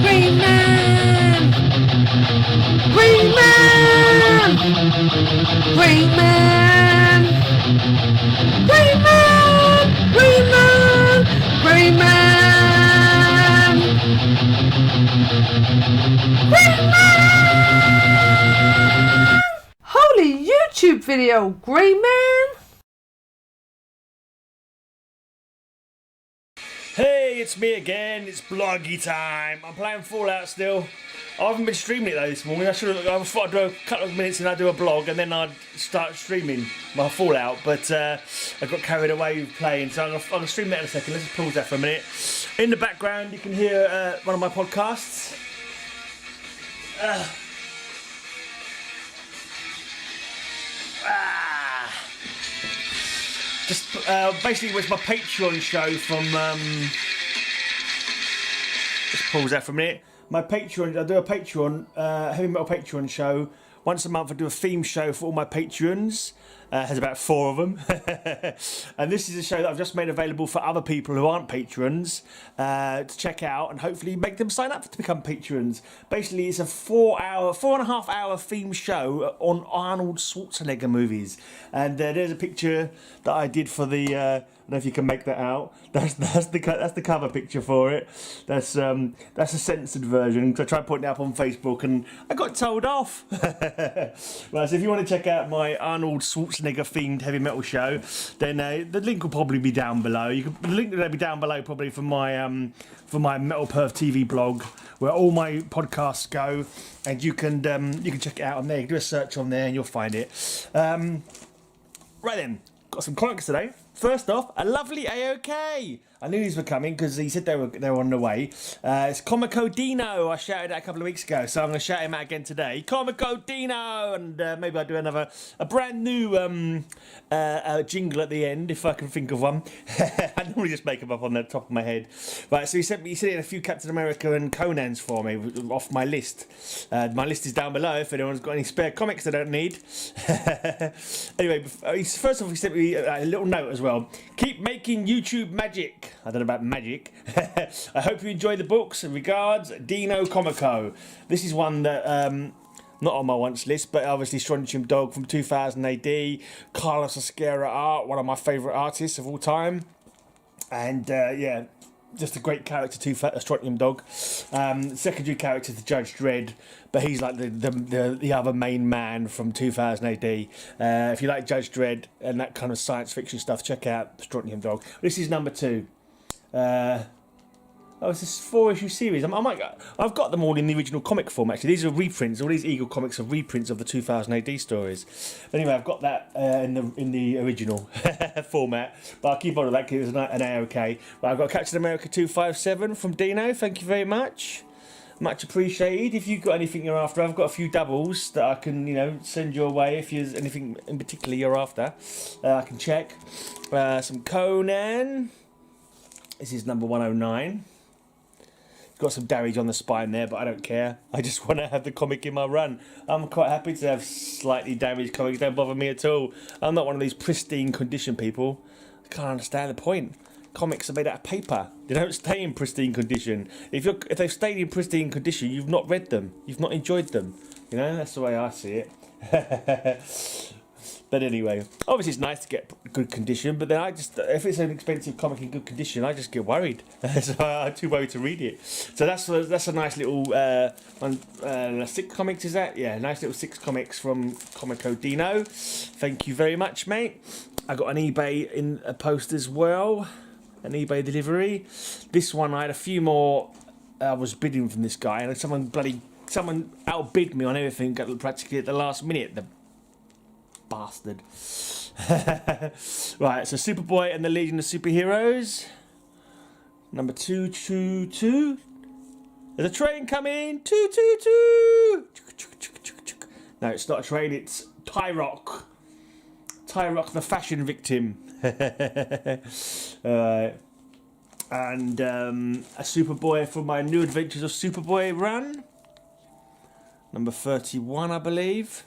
Green Man! Green Man! Green Man! Green Man! Green Man! Green Man! Green Man! Holy YouTube video, Green Man! Hey, it's me again. It's Bloggy time. I'm playing Fallout still. I haven't been streaming it though this morning. I thought I'd do a couple of minutes and I'd do a blog and then I'd start streaming my Fallout. But I got carried away with playing, so I'm gonna stream that in a second. Let's just pause that for a minute. In the background, you can hear one of my podcasts. Just basically, it was my Patreon show from. Let's pause that for a minute. My Patreon, I do a Patreon, heavy metal Patreon show. Once a month, I do a theme show for all my Patreons. Has about 4 of them. And this is a show that I've just made available for other people who aren't patrons to check out and hopefully make them sign up to become patrons. Basically, it's a 4.5 hour theme show on Arnold Schwarzenegger movies. And there's a picture that I did for the. I don't know if you can make that out. That's the cover picture for it. That's a censored version. I tried putting it up on Facebook and I got told off. Right, so if you want to check out my Arnold Schwarzenegger themed heavy metal show, then the link will probably be down below. The link will be down below probably for my Metal Perv TV blog, where all my podcasts go, and you can check it out on there. You can do a search on there and you'll find it. Right then, got some comics today. First off, a lovely AOK. I knew these were coming because he said they were on the way. It's Comico Deano. I shouted out a couple of weeks ago, so I'm going to shout him out again today. Comico Deano, and maybe I'll do a brand new jingle at the end if I can think of one. I normally just make them up on the top of my head. Right, so he sent in a few Captain America and Conans for me off my list. My list is down below if anyone's got any spare comics I don't need. Anyway, first off, he sent me a little note as well. Keep making YouTube magic. I don't know about magic. I hope you enjoy the books. Regards, Dino Comico. This is one that not on my wants list, but obviously Strontium Dog from 2000 AD. Carlos Oscara art, one of my favourite artists of all time. And yeah, just a great character, Strontium Dog. Secondary character to Judge Dredd, but he's like the other main man from 2000 AD. If you like Judge Dredd and that kind of science fiction stuff, check out Strontium Dog. This is number 2. It's this 4-issue series. I've got them all in the original comic form, actually. These are reprints. All these Eagle comics are reprints of the 2000 AD stories. Anyway, I've got that in the original format. But I'll keep on with that because it was an AOK. But I've got Captain America 257 from Dino. Thank you very much. Much appreciated. If you've got anything you're after, I've got a few doubles that I can, send your way. If there's anything in particular you're after, I can check. Some Conan. This is number 109. Got some damage on the spine there, but I don't care. I just want to have the comic in my run. I'm quite happy to have slightly damaged comics. Don't bother me at all. I'm not one of these pristine condition people. I can't understand the point. Comics are made out of paper. They don't stay in pristine condition. If they've stayed in pristine condition, you've not read them. You've not enjoyed them. That's the way I see it. But anyway, obviously it's nice to get good condition, but then if it's an expensive comic in good condition, I just get worried. So I'm too worried to read it. So that's a nice little 6 comics, is that? Yeah, nice little 6 comics from Comico Deano. Thank you very much, mate. I got an eBay in a post as well, an eBay delivery. This one I had a few more. I was bidding from this guy, and someone outbid me on everything practically at the last minute. The bastard. Right, so Superboy and the Legion of Superheroes. Number 222. There's a train coming. 222. No, it's not a train. It's Tyrock. Tyrock, the fashion victim. And a Superboy for my New Adventures of Superboy run. Number 31, I believe.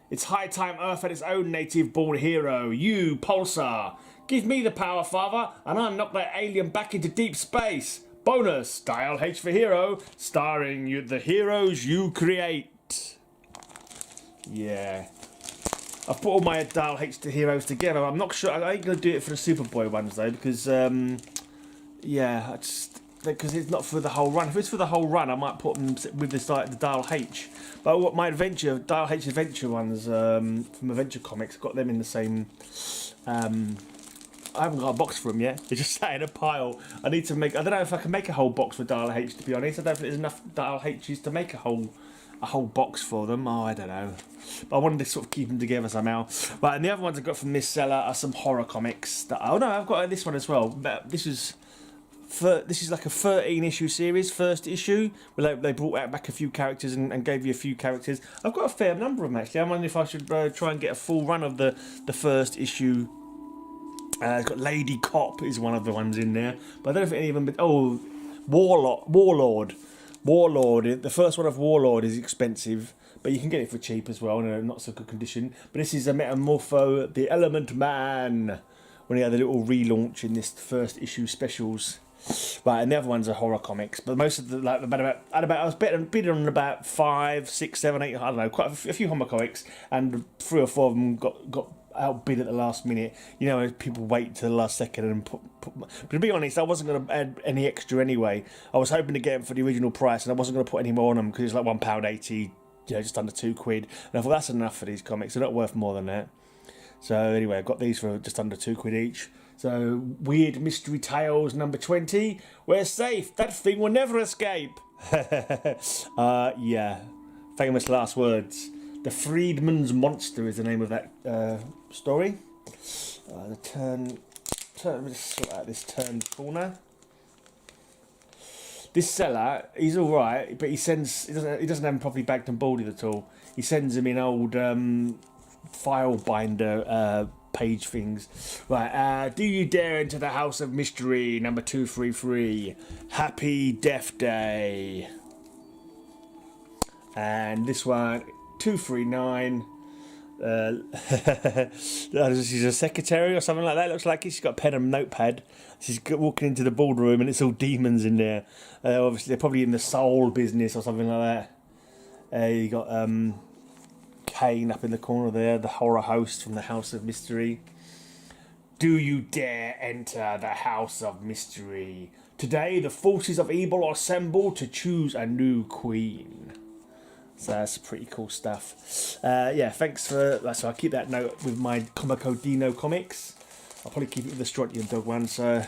It's high time Earth had its own native-born hero, you, Pulsar. Give me the power, Father, and I'll knock that alien back into deep space. Bonus, Dial H for Hero, starring you, the heroes you create. Yeah. I've put all my Dial H to heroes together. I'm not sure. I ain't going to do it for the Superboy ones, though, because, yeah, because it's not for the whole run. If it's for the whole run, I might put them with this, like, the Dial H. But what my Dial H adventure ones from Adventure Comics, got them in the same. I haven't got a box for them yet. They're just sat in a pile. I need to make. I don't know if I can make a whole box for Dial H. To be honest, I don't think there's enough Dial H's to make a whole box for them. Oh, I don't know. But I wanted to sort of keep them together somehow. Right, and the other ones I got from this seller are some horror comics. Oh no, I've got this one as well. This is like a 13-issue series, first issue, where they brought out back a few characters and gave you a few characters. I've got a fair number of them actually. I'm wondering if I should try and get a full run of the first issue. It's got Lady Cop is one of the ones in there, but I don't know if any of them. Oh, Warlord. The first one of Warlord is expensive, but you can get it for cheap as well in a not so good condition. But this is a Metamorpho, the Element Man, when he had a little relaunch in this first issue specials. Right, and the other ones are horror comics, but most of the I was bidding on about 5, 6, 7, 8. I don't know, quite a few horror comics, and 3 or 4 of them got outbid at the last minute. You know, people wait till the last second and put. But to be honest, I wasn't going to add any extra anyway. I was hoping to get them for the original price, and I wasn't going to put any more on them because it's like £1.80, you know, just under £2. And I thought that's enough for these comics. They're not worth more than that. So anyway, I got these for just under £2 each. So Weird Mystery Tales number 20. We're safe. That thing will never escape. Yeah. Famous last words. The Freedman's Monster is the name of that story. Let me just sort out this turned corner. This seller, he's all right, but he doesn't have him properly bagged and boarded at all. He sends him in old file binder page things. Right, do you dare enter the House of Mystery number 233? Happy Death Day. And this one, 239. She's a secretary or something like that. Looks like she's got a pen and notepad. She's walking into the boardroom and it's all demons in there. Obviously, they're probably in the soul business or something like that. You got Kane up in the corner there, the horror host from the House of Mystery. Do you dare enter the House of Mystery? Today, the forces of evil assemble to choose a new queen. So that's pretty cool stuff. Yeah, thanks for that. So I'll keep that note with my Comico Deano comics. I'll probably keep it with the Strontium Dog one, so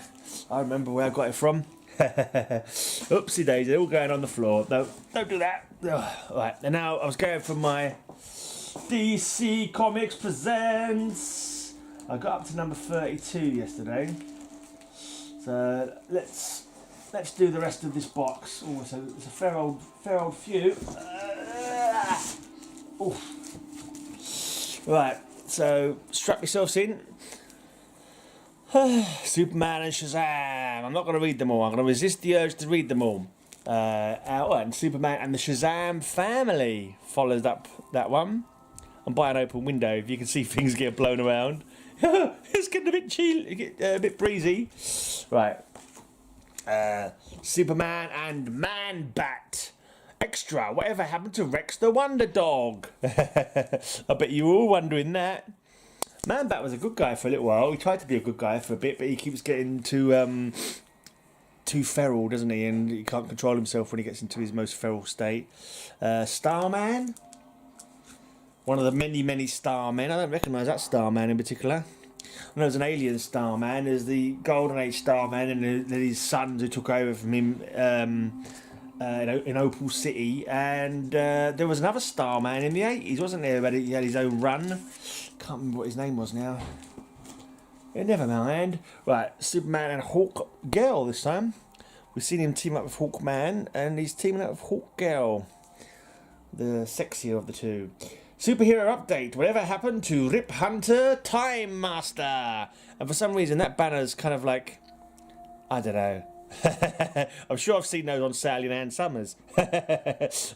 I remember where I got it from. Oopsie daisy, all going on the floor. No, don't do that. Ugh. Right, and now I was going for my DC Comics Presents. I got up to number 32 yesterday. So let's do the rest of this box. Oh, so it's a fair old few. Right, so strap yourselves in. Superman and Shazam. I'm not going to read them all. I'm going to resist the urge to read them all. And Superman and the Shazam family follows up that one. I'm by an open window. If you can see things get blown around. It's getting a bit chilly, a bit breezy. Right. Superman and Man-Bat. Extra, whatever happened to Rex the Wonder Dog? I bet you were all wondering that. Man-Bat was a good guy for a little while. He tried to be a good guy for a bit, but he keeps getting too feral, doesn't he? And he can't control himself when he gets into his most feral state. Starman? One of the many Starmen. I don't recognise that Starman in particular. I know there's an alien Starman. There's the Golden Age Starman and then his sons who took over from him in Opal City. And there was another Starman in the 80s, wasn't there? But he had his own run. Can't remember what his name was now. Yeah, never mind. Right, Superman and Hawk Girl this time. We've seen him team up with Hawkman, and he's teaming up with Hawk Girl, the sexier of the two. Superhero update. Whatever happened to Rip Hunter Time Master? And for some reason that banner's kind of like, I don't know. I'm sure I've seen those on Sally and Ann Summers. I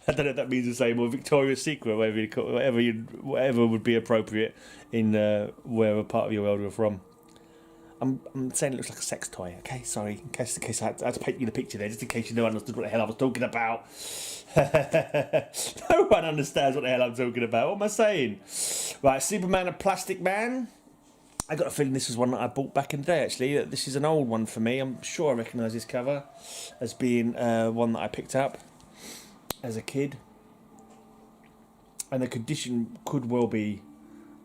don't know if that means the same, or Victoria's Secret, whatever would be appropriate in wherever part of your world you're from. I'm saying it looks like a sex toy. Okay, sorry. In case I had to paint you the picture there, just in case you don't understood what the hell I was talking about. No one understands what the hell I'm talking about. What am I saying? Right, Superman and Plastic Man. I got a feeling this was one that I bought back in the day, actually. This is an old one for me. I'm sure I recognise this cover as being one that I picked up as a kid. And the condition could well be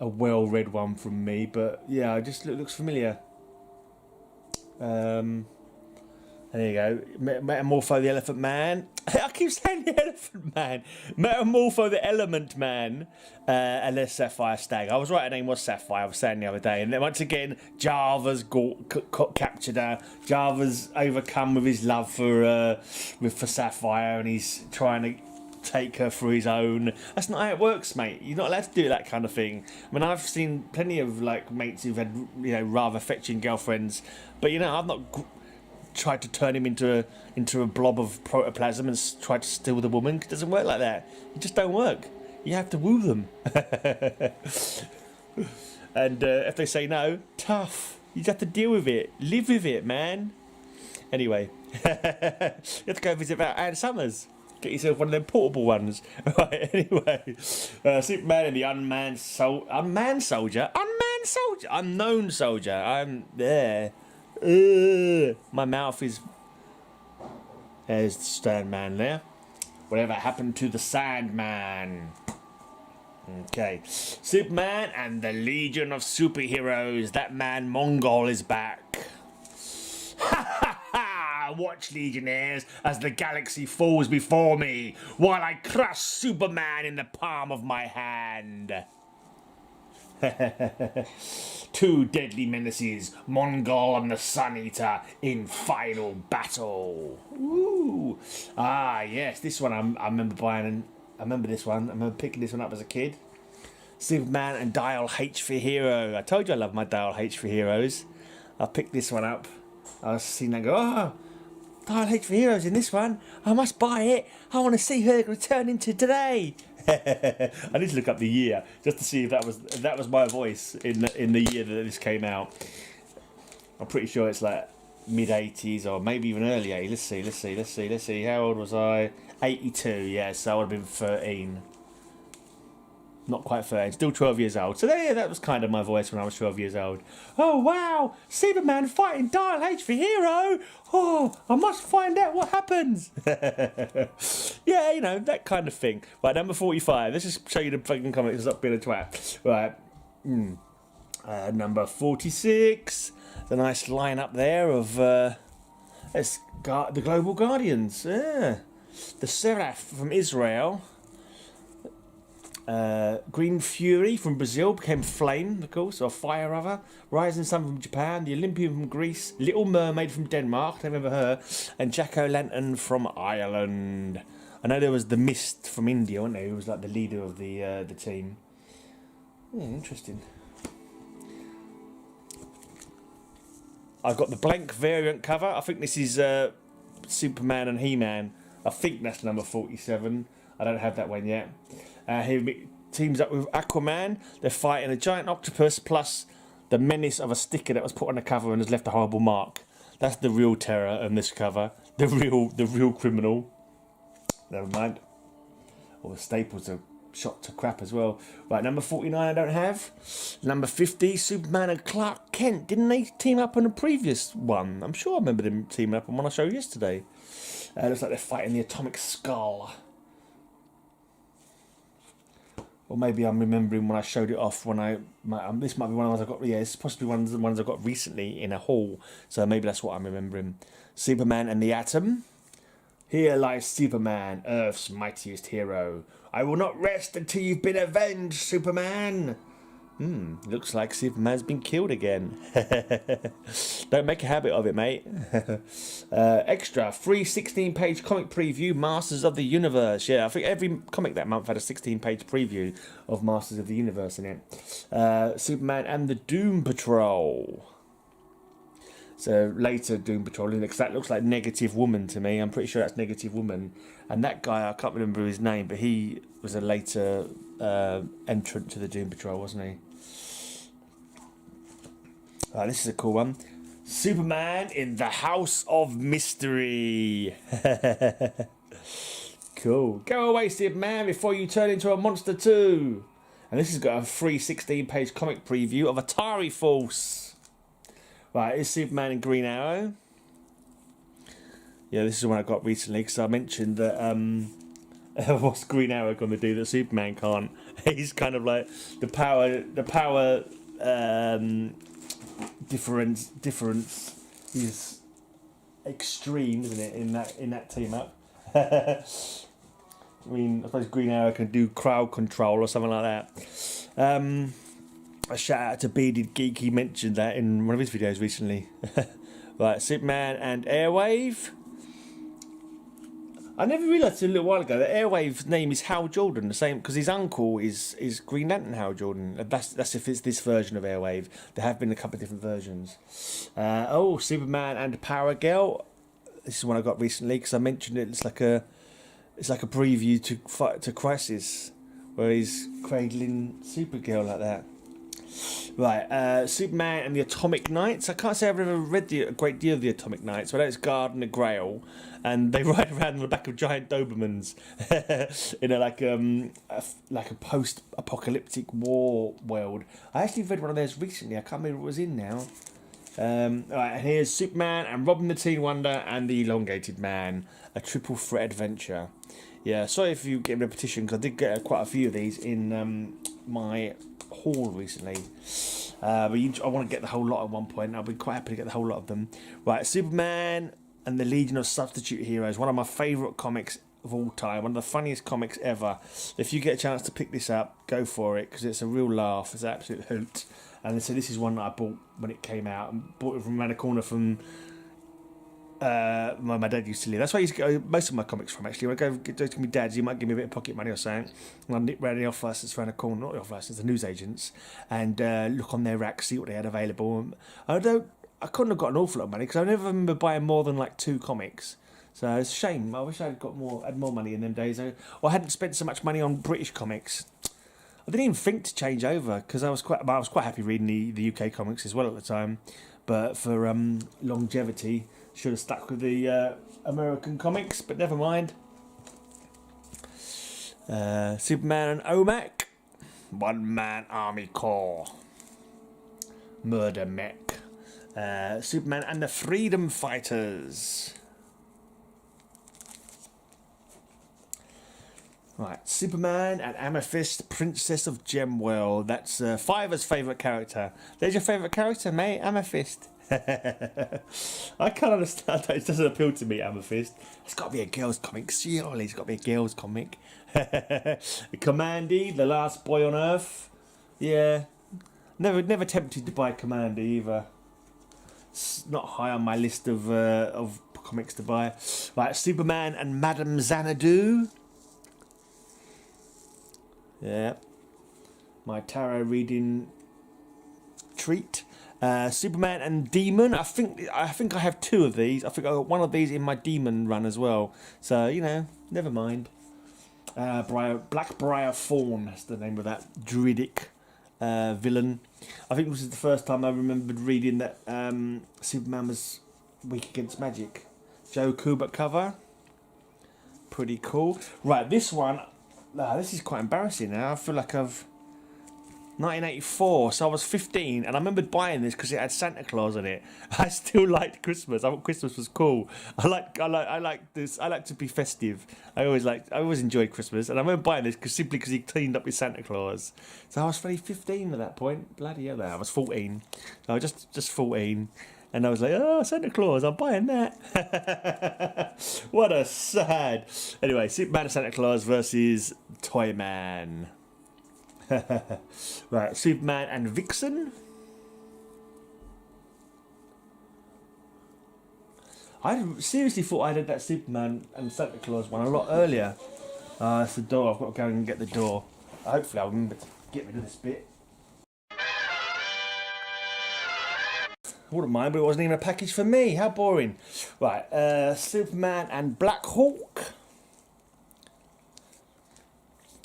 a well-read one from me, but yeah, it just looks familiar. There you go. Metamorpho the Elephant Man. I keep saying the Elephant Man. Metamorpho the Element Man. And there's Sapphire Stag. I was right, her name was Sapphire. I was saying the other day. And then once again, Java's captured her. Java's overcome with his love for Sapphire, and he's trying to take her for his own. That's not how it works, mate. You're not allowed to do that kind of thing. I mean, I've seen plenty of like mates who've had, you know, rather fetching girlfriends, but you know, I've not tried to turn him into a blob of protoplasm and tried to steal the woman. It doesn't work like that. It just don't work. You have to woo them. And if they say no, tough. You just have to deal with it. Live with it, man. Anyway, you have to go visit Anne Summers. Get yourself one of them portable ones. Right, anyway. Superman and the Unknown Soldier. I'm there. My mouth is... There's the Stern Man there. Whatever happened to the Sandman? Okay. Superman and the Legion of Superheroes. That man Mongol is back. Watch, Legionnaires, as the galaxy falls before me, while I crush Superman in the palm of my hand. Two deadly menaces, Mongol and the Sun Eater, in final battle. Ooh. Ah, yes, this one I remember buying. I remember this one. I remember picking this one up as a kid. Superman and Dial H for Hero. I told you I love my Dial H for Heroes. I picked this one up. I was seeing that go, oh, Dial H for Heroes in this one. I must buy it. I want to see her return into today. I need to look up the year just to see if that was my voice in the year that this came out. I'm pretty sure it's like mid-80s or maybe even early 80s. Let's see. How old was I? 82. Yeah, so I would have been 13. Not quite 13, still 12 years old. So there, that was kind of my voice when I was 12 years old. Oh wow, Superman fighting Dial H for Hero. Oh, I must find out what happens. Yeah, you know, that kind of thing. Right, number 45. Let's just show you the fucking comics. Stop being a twat. Right. Number 46. The nice lineup there of the Global Guardians. Yeah. The Seraph from Israel. Green Fury from Brazil became Flame, of course, or Fire rather. Rising Sun from Japan, the Olympian from Greece, Little Mermaid from Denmark, I remember her, and Jack-O-Lantern from Ireland. I know there was the Mist from India, wasn't there? Who was like the leader of the team. Yeah, interesting. I've got the blank variant cover. I think this is Superman and He-Man. I think that's number 47. I don't have that one yet. He teams up with Aquaman. They're fighting a giant octopus plus the menace of a sticker that was put on the cover and has left a horrible mark. That's the real terror in this cover. The real criminal. Never mind. All the staples are shot to crap as well. Right, number 49 I don't have. Number 50, Superman and Clark Kent. Didn't they team up on a previous one? I'm sure I remember them teaming up on one I showed yesterday. Looks like they're fighting the Atomic Skull. Or maybe I'm remembering when I showed it off when this might be one of the ones I got. Yeah, it's possibly one of the ones I got recently in a haul. So maybe that's what I'm remembering. Superman and the Atom. Here lies Superman, Earth's mightiest hero. I will not rest until you've been avenged, Superman. Looks like Superman's been killed again. Don't make a habit of it, mate. Extra, free 16-page comic preview, Masters of the Universe. Yeah, I think every comic that month had a 16-page preview of Masters of the Universe in it. Superman and the Doom Patrol. So later Doom Patrol, because that looks like Negative Woman to me. I'm pretty sure that's Negative Woman. And that guy, I can't remember his name, but he was a later entrant to the Doom Patrol, wasn't he? This is a cool one. Superman in the House of Mystery. Cool. Go away, Superman, before you turn into a monster too. And this has got a free 16-page comic preview of Atari Force. Right, it's Superman and Green Arrow. Yeah, this is one I got recently because I mentioned that what's Green Arrow going to do that Superman can't? He's kind of like the power difference is extreme, isn't it? In that team up. I mean, I suppose Green Arrow can do crowd control or something like that. A shout out to Bearded Geek. He mentioned that in one of his videos recently. Right, Superman and Airwave. I never realised a little while ago that Airwave's name is Hal Jordan, the same because his uncle is Green Lantern Hal Jordan. That's if it's this version of Airwave. There have been a couple of different versions. Superman and Power Girl. This is one I got recently because I mentioned it. It's like a preview to Crisis, where he's cradling Supergirl like that. Right, Superman and the Atomic Knights. I can't say I've ever read a great deal of the Atomic Knights, but I know it's Guard and the Grail, and they ride around on the back of giant Dobermans in a post-apocalyptic war world. I actually read one of those recently. I can't remember what it was in now. Right, and here's Superman and Robin the Teen Wonder and the Elongated Man, a triple threat adventure. Yeah, sorry if you get repetition because I did get quite a few of these in my haul recently. But I want to get the whole lot at one point. I'll be quite happy to get the whole lot of them. Right, Superman and the Legion of Substitute Heroes, one of my favourite comics of all time, one of the funniest comics ever. If you get a chance to pick this up, go for it because it's a real laugh. It's an absolute hoot. And so this is one that I bought when it came out, and bought it from around the corner from my dad used to live. That's where I used to get most of my comics from, actually. When I go to my dad's, he might give me a bit of pocket money or something, and I'd nip round the office that's around the corner, not the office, it's the newsagents, and look on their rack, see what they had available. I couldn't have got an awful lot of money because I never remember buying more than like 2 comics. So it's a shame. I wish I'd had more money in them days, or I hadn't spent so much money on British comics. I didn't even think to change over because I was quite happy reading the UK comics as well at the time, but for longevity, should have stuck with the American comics. But never mind. Superman and OMAC, One Man Army Corps, Murder Mech, Superman and the Freedom Fighters. Right, Superman and Amethyst, Princess of Gemworld. That's Fiverr's favourite character. There's your favourite character, mate, Amethyst. I can't understand that. It doesn't appeal to me, Amethyst. It's got to be a girl's comic. Surely it's got to be a girl's comic. Commandy, the last boy on Earth. Yeah, never tempted to buy Commandy either. It's not high on my list of comics to buy. Right, Superman and Madame Xanadu. Yeah, my tarot reading treat. Superman and Demon. I think I have 2 of these. I think I got one of these in my Demon run as well. So never mind. Blackbriar Fawn. That's the name of that druidic villain. I think this is the first time I remembered reading that Superman was weak against magic. Joe Kubert cover. Pretty cool. Right, this one. This is quite embarrassing now. I feel like 1984, so I was 15, and I remembered buying this because it had Santa Claus on it. I still liked Christmas. I thought Christmas was cool. I like this. I like to be festive. I always enjoyed Christmas, and I remember buying this simply because he cleaned up with Santa Claus. So I was only 15 at that point. Bloody hell, I was 14. So I was just 14. And I was like, oh, Santa Claus, I'm buying that. What a sad. Anyway, Superman and Santa Claus versus Toyman. Right, Superman and Vixen. I seriously thought I'd had that Superman and Santa Claus one a lot earlier. That's the door. I've got to go and get the door. Hopefully I'll remember to get rid of this bit. I wouldn't mind, but it wasn't even a package for me. How boring. Right, Superman and Black Hawk.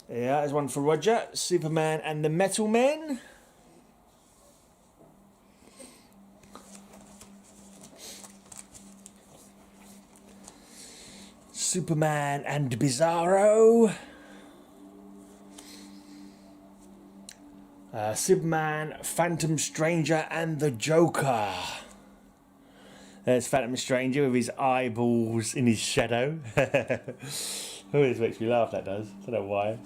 Yeah, there's one for Roger. Superman and the Metal Men. Superman and Bizarro. Superman, Phantom Stranger and the Joker. There's Phantom Stranger with his eyeballs in his shadow. Always makes me laugh, that does. I don't know why.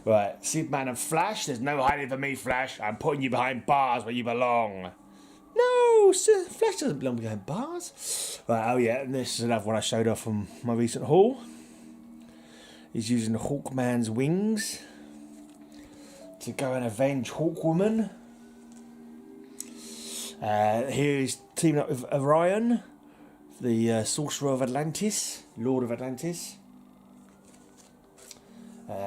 Right, Superman and Flash. There's no hiding for me, Flash. I'm putting you behind bars where you belong. No, Flash doesn't belong behind bars. Right, oh yeah, and this is another one I showed off from my recent haul. He's using Hawkman's wings to go and avenge Hawkwoman. Here he's teaming up with Orion, the Sorcerer of Atlantis, Lord of Atlantis.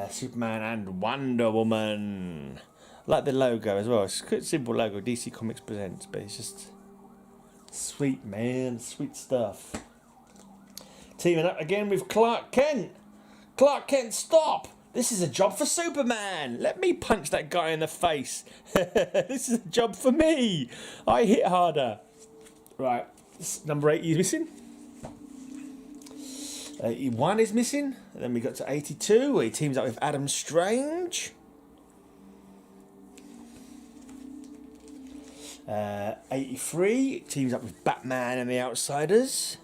Superman and Wonder Woman. I like the logo as well. It's a good simple logo. DC Comics presents, but it's just sweet, man. Sweet stuff. Teaming up again with Clark Kent. Clark Kent, stop! This is a job for Superman. Let me punch that guy in the face. This is a job for me. I hit harder. Right, number 80 is missing. 81 is missing. And then we got to 82, where he teams up with Adam Strange. 83 teams up with Batman and the Outsiders.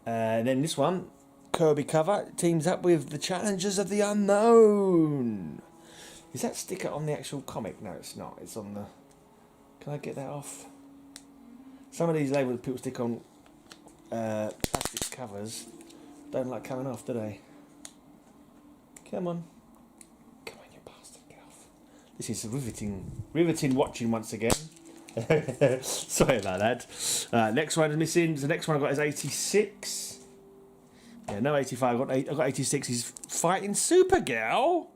And then this one, Kirby cover, teams up with the Challengers of the Unknown. Is that sticker on the actual comic? No, it's not. It's on the... Can I get that off? Some of these labels people stick on plastic covers don't like coming off, do they? Come on. Come on, you bastard. Get off. This is riveting watching once again. Sorry about that. Next one is missing. The next one I got is 86. Yeah, no 85. I got 86. He's fighting Supergirl.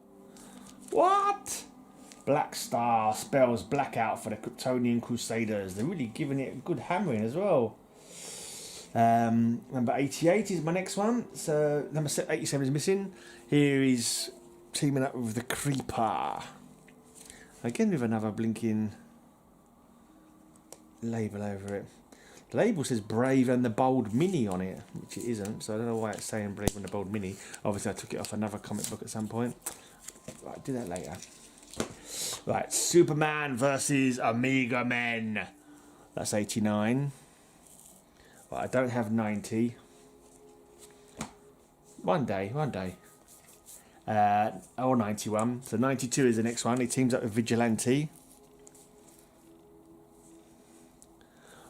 What? Black Star spells blackout for the Kryptonian Crusaders. They're really giving it a good hammering as well. Number 88 is my next one. So number 87 is missing. Here he's teaming up with the Creeper. Again with another blinking label over it. The label says Brave and the Bold Mini on it, which it isn't, so I don't know why it's saying Brave and the Bold Mini. Obviously I took it off another comic book at some point. Right, I'll do that later. Right, Superman versus Omega Men. That's 89. Right, I don't have 90. One day. Or 91. So 92 is the next one. He teams up with Vigilante.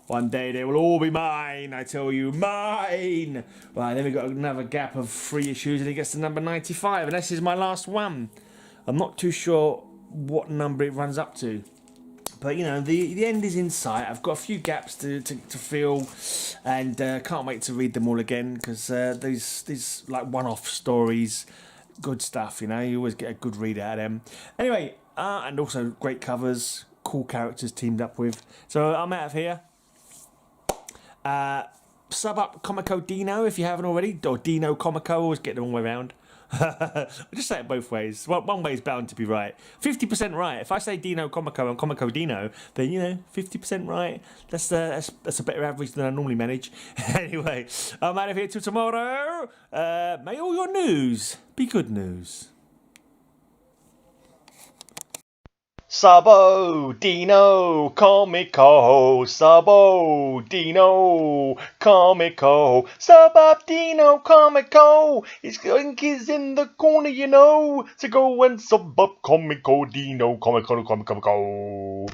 One day they will all be mine, I tell you, mine! Right, then we've got another gap of 3 issues and he gets to number 95, and this is my last one. I'm not too sure what number it runs up to. But, you know, the end is in sight. I've got a few gaps to fill, and can't wait to read them all again, because these like one-off stories, good stuff, you know, you always get a good read out of them. Anyway, and also great covers, cool characters teamed up with. So I'm out of here. Sub up Comico Deano if you haven't already, or Dino Comico, always get them all the way around. I just say it both ways. One way is bound to be right. 50% right. If I say Dino Comico and Comico Deano, then, you know, 50% right. That's a better average than I normally manage. Anyway, I'm out of here till tomorrow. May all your news be good news. Sabo Dino Comico, Sabo Dino Comico, Sub up Dino Comico. His link is in the corner, you know. So go and sub up Comico Dino Comico.